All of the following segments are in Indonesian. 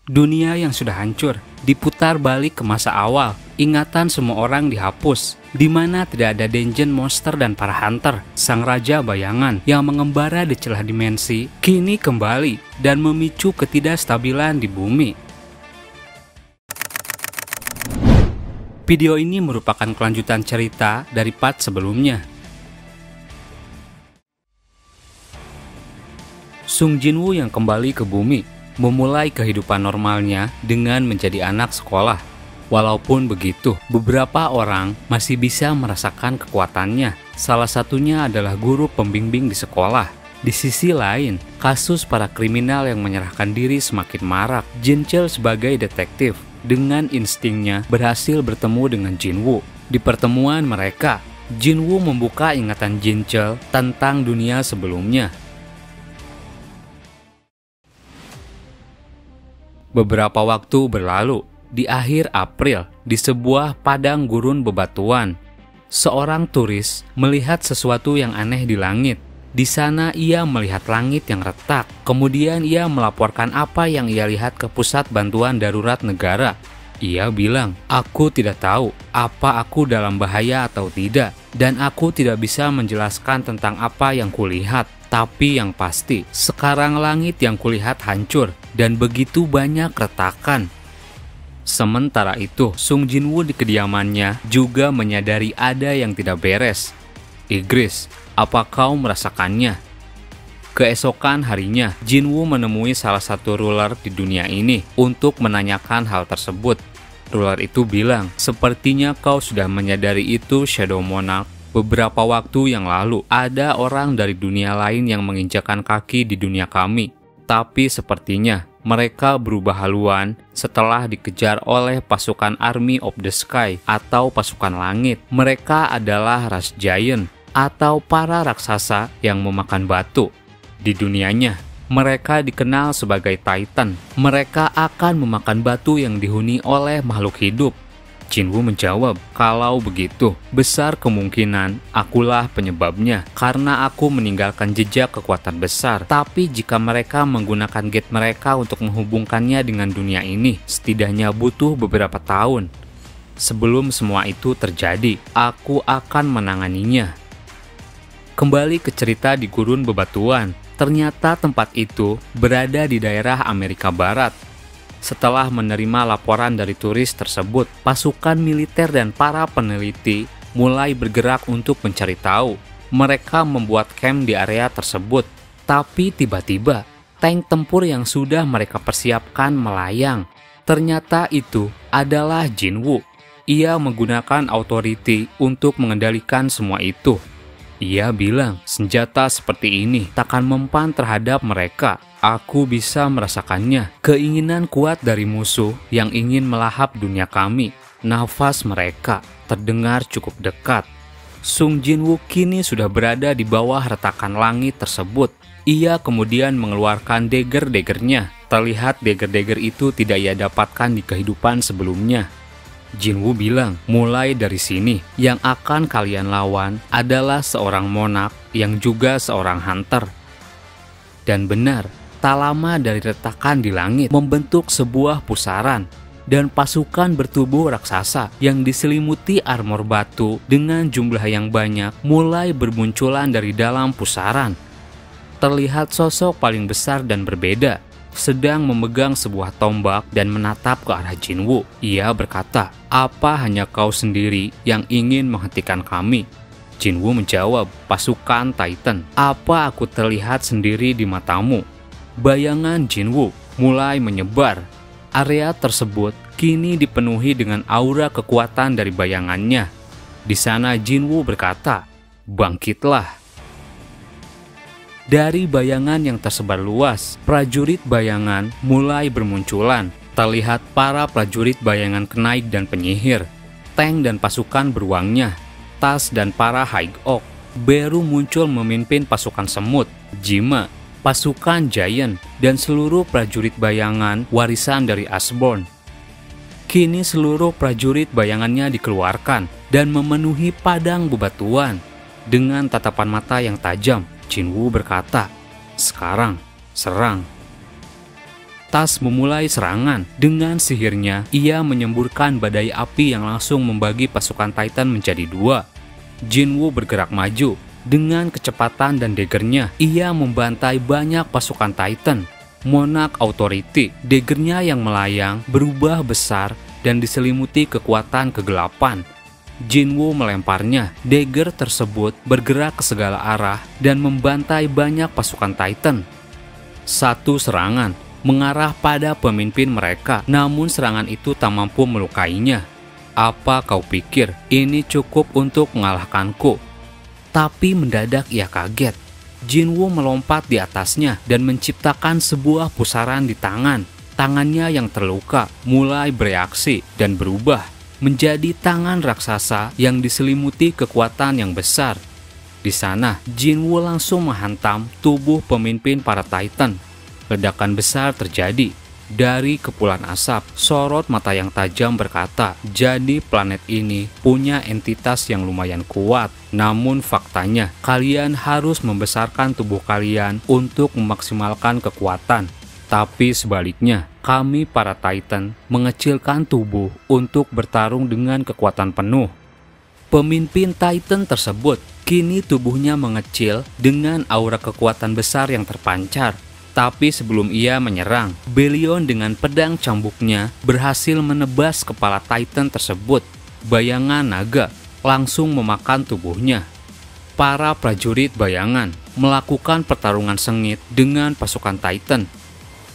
Dunia yang sudah hancur diputar balik ke masa awal. Ingatan semua orang dihapus, di mana tidak ada dungeon monster dan para hunter. Sang raja bayangan yang mengembara di celah dimensi kini kembali dan memicu ketidakstabilan di bumi. Video ini merupakan kelanjutan cerita dari part sebelumnya. Sung Jinwoo yang kembali ke bumi memulai kehidupan normalnya dengan menjadi anak sekolah. Walaupun begitu, beberapa orang masih bisa merasakan kekuatannya. Salah satunya adalah guru pembimbing di sekolah. Di sisi lain, kasus para kriminal yang menyerahkan diri semakin marak. Jin Chul sebagai detektif dengan instingnya berhasil bertemu dengan Jinwoo. Di pertemuan mereka, Jinwoo membuka ingatan Jin Chul tentang dunia sebelumnya. Beberapa waktu berlalu, di akhir April, di sebuah padang gurun bebatuan, seorang turis melihat sesuatu yang aneh di langit. Di sana ia melihat langit yang retak. Kemudian ia melaporkan apa yang ia lihat ke pusat bantuan darurat negara. Ia bilang, "Aku tidak tahu apa aku dalam bahaya atau tidak, dan aku tidak bisa menjelaskan tentang apa yang kulihat. Tapi yang pasti, sekarang langit yang kulihat hancur dan begitu banyak retakan." Sementara itu, Sung Jinwoo di kediamannya juga menyadari ada yang tidak beres. "Igris, apa kau merasakannya?" Keesokan harinya, Jinwoo menemui salah satu ruler di dunia ini untuk menanyakan hal tersebut. Ruler itu bilang, "Sepertinya kau sudah menyadari itu, Shadow Monarch. Beberapa waktu yang lalu, ada orang dari dunia lain yang menginjakan kaki di dunia kami. Tapi sepertinya mereka berubah haluan setelah dikejar oleh pasukan Army of the Sky atau pasukan langit. Mereka adalah ras giant atau para raksasa yang memakan batu. Di dunianya, mereka dikenal sebagai Titan. Mereka akan memakan batu yang dihuni oleh makhluk hidup." Jinwoo menjawab, "Kalau begitu, besar kemungkinan akulah penyebabnya karena aku meninggalkan jejak kekuatan besar. Tapi jika mereka menggunakan gate mereka untuk menghubungkannya dengan dunia ini, setidaknya butuh beberapa tahun. Sebelum semua itu terjadi, aku akan menanganinya." Kembali ke cerita di gurun bebatuan, ternyata tempat itu berada di daerah Amerika Barat. Setelah menerima laporan dari turis tersebut, pasukan militer dan para peneliti mulai bergerak untuk mencari tahu. Mereka membuat camp di area tersebut. Tapi tiba-tiba, tank tempur yang sudah mereka persiapkan melayang. Ternyata itu adalah Jinwoo. Ia menggunakan authority untuk mengendalikan semua itu. Ia bilang, "Senjata seperti ini takkan mempan terhadap mereka. Aku bisa merasakannya. Keinginan kuat dari musuh yang ingin melahap dunia kami. Nafas mereka terdengar cukup dekat." Sung Jinwoo kini sudah berada di bawah retakan langit tersebut. Ia kemudian mengeluarkan dagger-daggernya. Terlihat dagger-dagger itu tidak ia dapatkan di kehidupan sebelumnya. Jinwoo bilang, "Mulai dari sini, yang akan kalian lawan adalah seorang monarch yang juga seorang hunter." Dan benar, tak lama dari retakan di langit membentuk sebuah pusaran, dan pasukan bertubuh raksasa yang diselimuti armor batu dengan jumlah yang banyak mulai bermunculan dari dalam pusaran. Terlihat sosok paling besar dan berbeda, sedang memegang sebuah tombak dan menatap ke arah Jinwoo. Ia berkata, "Apa hanya kau sendiri yang ingin menghentikan kami?" Jinwoo menjawab, "Pasukan Titan, apa aku terlihat sendiri di matamu?" Bayangan Jinwoo mulai menyebar. Area tersebut kini dipenuhi dengan aura kekuatan dari bayangannya. Di sana Jinwoo berkata, "Bangkitlah." Dari bayangan yang tersebar luas, prajurit bayangan mulai bermunculan. Terlihat para prajurit bayangan kenaik dan penyihir, tank dan pasukan beruangnya, Tas dan para High Oak. Beru muncul memimpin pasukan semut, Jima, pasukan Giant, dan seluruh prajurit bayangan warisan dari Ashborn. Kini seluruh prajurit bayangannya dikeluarkan dan memenuhi padang bebatuan. Dengan tatapan mata yang tajam, Jinwoo berkata, "Sekarang, serang." lantas memulai serangan. Dengan sihirnya, ia menyemburkan badai api yang langsung membagi pasukan Titan menjadi dua. Jinwoo bergerak maju. Dengan kecepatan dan daggernya, ia membantai banyak pasukan Titan. Monarch Authority, daggernya yang melayang, berubah besar dan diselimuti kekuatan kegelapan. Jinwoo melemparnya. Dagger tersebut bergerak ke segala arah dan membantai banyak pasukan Titan. Satu serangan mengarah pada pemimpin mereka, namun serangan itu tak mampu melukainya. Apa kau pikir ini cukup untuk mengalahkanku? Tapi mendadak ia kaget. Jinwoo melompat di atasnya dan menciptakan sebuah pusaran di tangan. Tangannya yang terluka mulai bereaksi dan berubah menjadi tangan raksasa yang diselimuti kekuatan yang besar. Di sana, Jinwoo langsung menghantam tubuh pemimpin para Titan. Ledakan besar terjadi. Dari kepulan asap, sorot mata yang tajam berkata, jadi planet ini punya entitas yang lumayan kuat. Namun faktanya, kalian harus membesarkan tubuh kalian untuk memaksimalkan kekuatan. Tapi sebaliknya, kami para Titan mengecilkan tubuh untuk bertarung dengan kekuatan penuh. Pemimpin Titan tersebut, kini tubuhnya mengecil dengan aura kekuatan besar yang terpancar. Tapi sebelum ia menyerang, Belion dengan pedang cambuknya berhasil menebas kepala Titan tersebut. Bayangan naga langsung memakan tubuhnya. Para prajurit bayangan melakukan pertarungan sengit dengan pasukan Titan.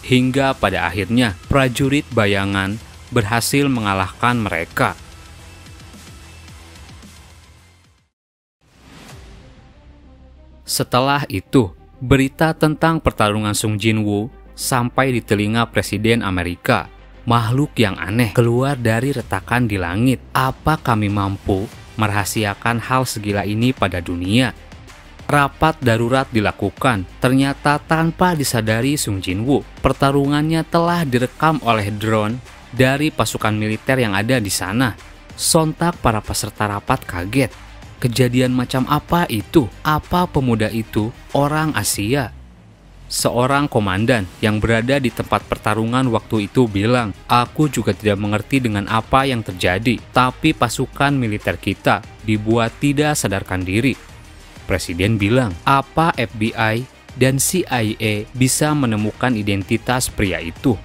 Hingga pada akhirnya, prajurit bayangan berhasil mengalahkan mereka. Setelah itu, berita tentang pertarungan Sung Jinwoo sampai di telinga Presiden Amerika. Makhluk yang aneh keluar dari retakan di langit. Apa kami mampu merahasiakan hal segila ini pada dunia? Rapat darurat dilakukan. Ternyata tanpa disadari Sung Jinwoo, pertarungannya telah direkam oleh drone dari pasukan militer yang ada di sana. Sontak para peserta rapat kaget. Kejadian macam apa itu? Apa pemuda itu orang Asia? Seorang komandan yang berada di tempat pertarungan waktu itu bilang, aku juga tidak mengerti dengan apa yang terjadi, tapi pasukan militer kita dibuat tidak sadarkan diri. Presiden bilang, apa FBI dan CIA bisa menemukan identitas pria itu?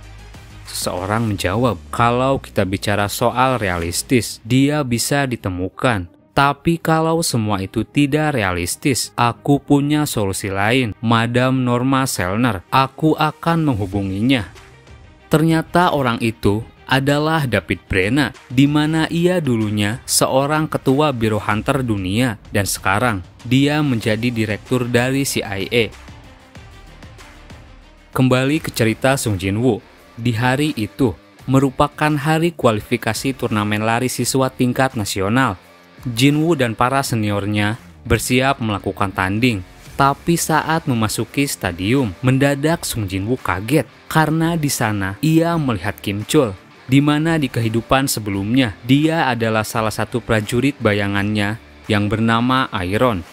Seseorang menjawab, kalau kita bicara soal realistis, dia bisa ditemukan. Tapi kalau semua itu tidak realistis, aku punya solusi lain. Madam Norma Selner, aku akan menghubunginya. Ternyata orang itu adalah David Brenna, di mana ia dulunya seorang ketua Biro Hunter Dunia dan sekarang dia menjadi direktur dari CIA. Kembali ke cerita Sung Jinwoo, di hari itu merupakan hari kualifikasi turnamen lari siswa tingkat nasional. Jinwoo dan para seniornya bersiap melakukan tanding. Tapi saat memasuki stadium, mendadak Sung Jinwoo kaget karena di sana ia melihat Kim Chul, di mana di kehidupan sebelumnya dia adalah salah satu prajurit bayangannya yang bernama Iron.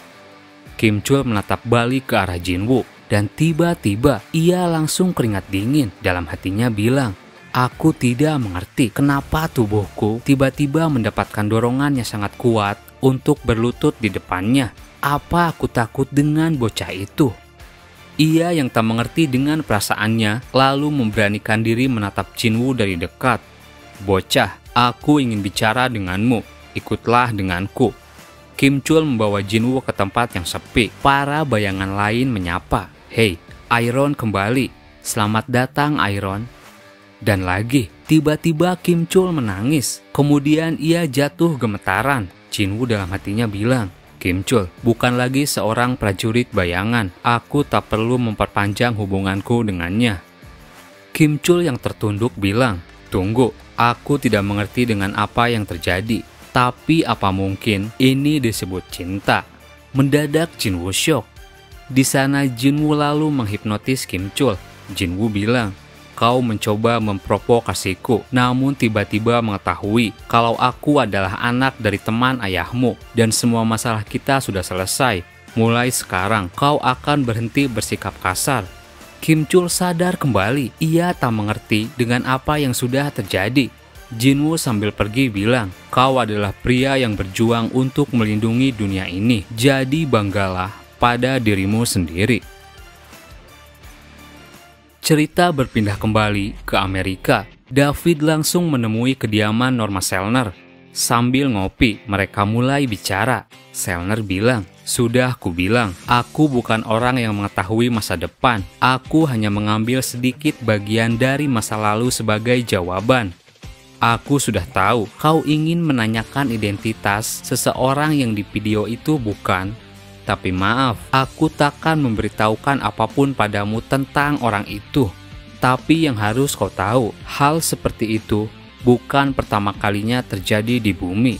Kim Chul menatap balik ke arah Jinwoo dan tiba-tiba ia langsung keringat dingin. Dalam hatinya bilang, aku tidak mengerti kenapa tubuhku tiba-tiba mendapatkan dorongan yang sangat kuat untuk berlutut di depannya. Apa aku takut dengan bocah itu? Ia yang tak mengerti dengan perasaannya lalu memberanikan diri menatap Jinwoo dari dekat. Bocah, aku ingin bicara denganmu. Ikutlah denganku. Kim Chul membawa Jinwoo ke tempat yang sepi. Para bayangan lain menyapa. Hei, Iron kembali. Selamat datang Iron. Dan lagi, tiba-tiba Kim Chul menangis. Kemudian ia jatuh gemetaran. Jinwoo dalam hatinya bilang, Kim Chul bukan lagi seorang prajurit bayangan. Aku tak perlu memperpanjang hubunganku dengannya. Kim Chul yang tertunduk bilang, tunggu, aku tidak mengerti dengan apa yang terjadi. Tapi apa mungkin ini disebut cinta? Mendadak Jinwoo syok. Di sana Jinwoo lalu menghipnotis Kim Chul. Jinwoo bilang, kau mencoba memprovokasiku, namun tiba-tiba mengetahui kalau aku adalah anak dari teman ayahmu dan semua masalah kita sudah selesai. Mulai sekarang, kau akan berhenti bersikap kasar. Kim Chul sadar kembali. Ia tak mengerti dengan apa yang sudah terjadi. Jinwoo sambil pergi bilang, "Kau adalah pria yang berjuang untuk melindungi dunia ini. Jadi banggalah pada dirimu sendiri." Cerita berpindah kembali ke Amerika. David langsung menemui kediaman Norma Selner. Sambil ngopi, mereka mulai bicara. Selner bilang, "Sudah kubilang, aku bukan orang yang mengetahui masa depan. Aku hanya mengambil sedikit bagian dari masa lalu sebagai jawaban. Aku sudah tahu kau ingin menanyakan identitas seseorang yang di video itu, bukan? Tapi maaf, aku takkan memberitahukan apapun padamu tentang orang itu. Tapi yang harus kau tahu, hal seperti itu bukan pertama kalinya terjadi di bumi."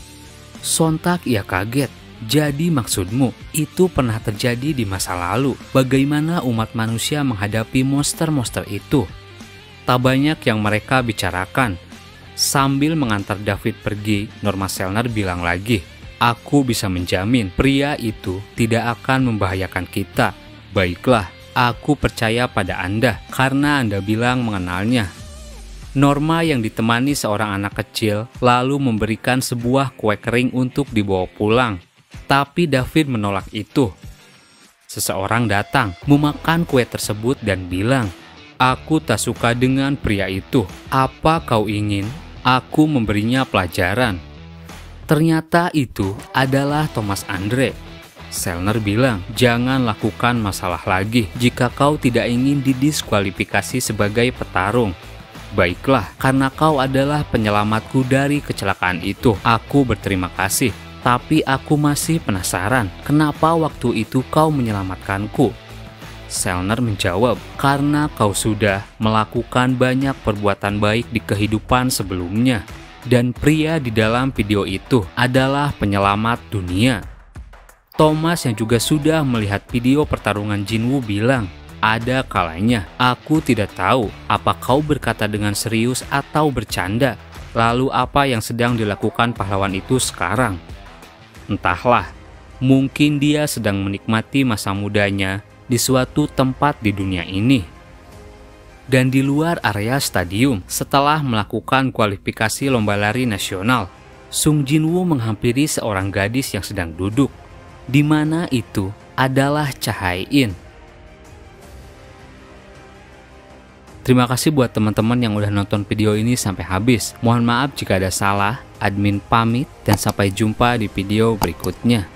Sontak ia kaget. "Jadi maksudmu, itu pernah terjadi di masa lalu? Bagaimana umat manusia menghadapi monster-monster itu?" Tak banyak yang mereka bicarakan. Sambil mengantar David pergi, Norma Selner bilang lagi, "Aku bisa menjamin pria itu tidak akan membahayakan kita." "Baiklah, aku percaya pada Anda karena Anda bilang mengenalnya." Norma yang ditemani seorang anak kecil lalu memberikan sebuah kue kering untuk dibawa pulang. Tapi David menolak itu. Seseorang datang, memakan kue tersebut dan bilang, "Aku tak suka dengan pria itu. Apa kau ingin aku memberinya pelajaran?" Ternyata itu adalah Thomas Andre. Selner bilang, "Jangan lakukan masalah lagi jika kau tidak ingin didiskualifikasi sebagai petarung." "Baiklah, karena kau adalah penyelamatku dari kecelakaan itu. Aku berterima kasih. Tapi aku masih penasaran, kenapa waktu itu kau menyelamatkanku?" Selner menjawab, "Karena kau sudah melakukan banyak perbuatan baik di kehidupan sebelumnya. Dan pria di dalam video itu adalah penyelamat dunia." Thomas yang juga sudah melihat video pertarungan Jinwoo bilang, "Ada kalanya aku tidak tahu apa kau berkata dengan serius atau bercanda. Lalu apa yang sedang dilakukan pahlawan itu sekarang?" Entahlah, mungkin dia sedang menikmati masa mudanya di suatu tempat di dunia ini. Dan di luar area stadium, setelah melakukan kualifikasi lomba lari nasional, Sung Jinwoo menghampiri seorang gadis yang sedang duduk, di mana itu adalah Cha Hae-in. Terima kasih buat teman-teman yang udah nonton video ini sampai habis. Mohon maaf jika ada salah, admin pamit dan sampai jumpa di video berikutnya.